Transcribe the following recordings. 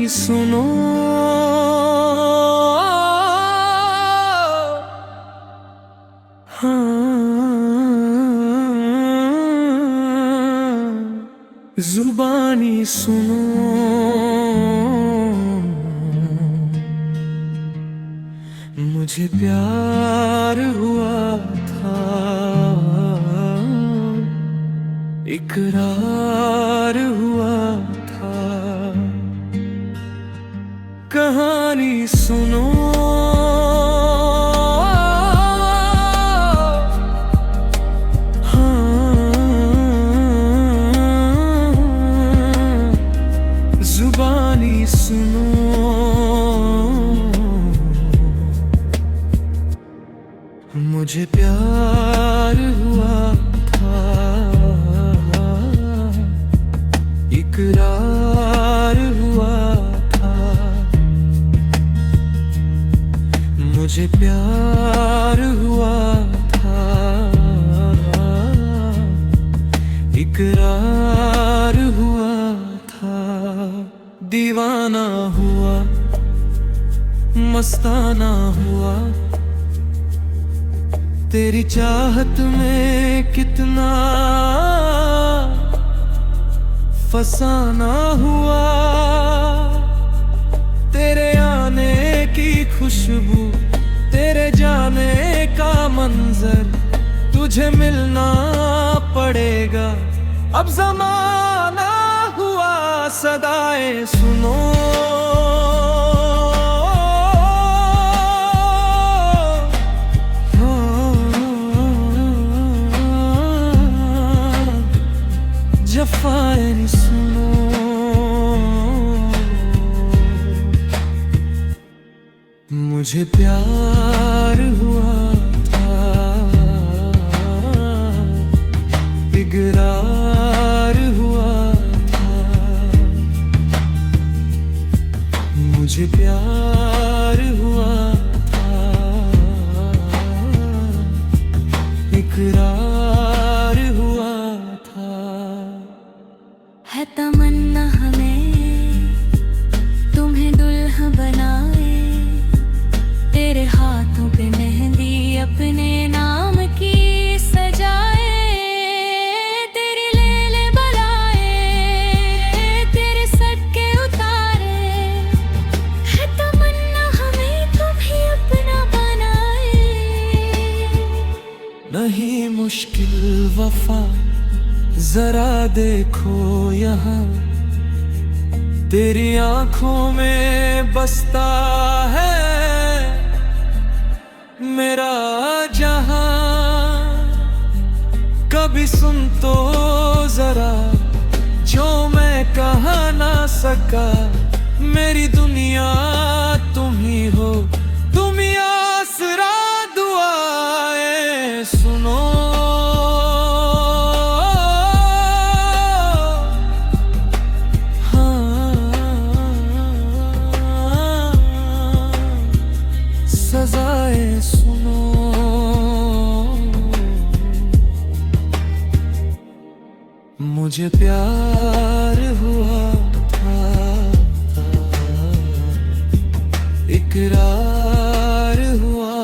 सुनो, जुबानी सुनो। मुझे प्यार हुआ था, इकरार हुआ था। कहानी सुनो, जुबानी सुनो। मुझे प्यार हुआ था, इकरार हुआ था। मुझे प्यार हुआ था, इकरार हुआ था। दीवाना हुआ, मस्ताना हुआ। तेरी चाहत में कितना फसाना हुआ। तेरे आने की खुशबू, तेरे जाने का मंजर, तुझे मिलना पड़ेगा। अब ज़माना हुआ, सदाएं सुनो। जफ़ाएं सुनो। मुझे प्यार हुआ था, इकरार हुआ था। मुझे प्यार हुआ था, इकरार हुआ था। है तमन्ना हमें तुम्हें दुल्हा बनाए, तेरे हाथों पे मेहंदी अपने नाम की सजाए। तेरी लेले बलाए, तेरे सटके उतारे। है तमन्ना हमें तुम्हें अपना बनाए। नहीं मुश्किल वफा, जरा देखो यहाँ। तेरी आंखों में बसता है मेरा जहां। कभी सुन तो जरा जो मैं कह ना सका। मेरी दुनिया तुम ही हो, तुम ही आसरा। दुआएं सुनो, सजाएं सुनो। मुझे प्यार हुआ था, इकरार हुआ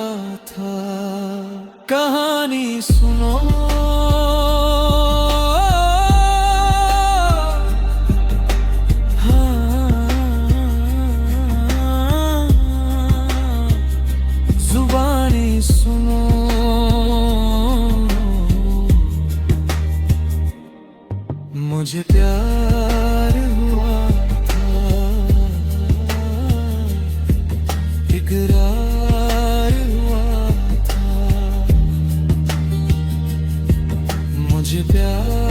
था। कहानी सुनो, जुबानी सुनो। मुझे प्यार हुआ था, इकरार हुआ था। मुझे प्यार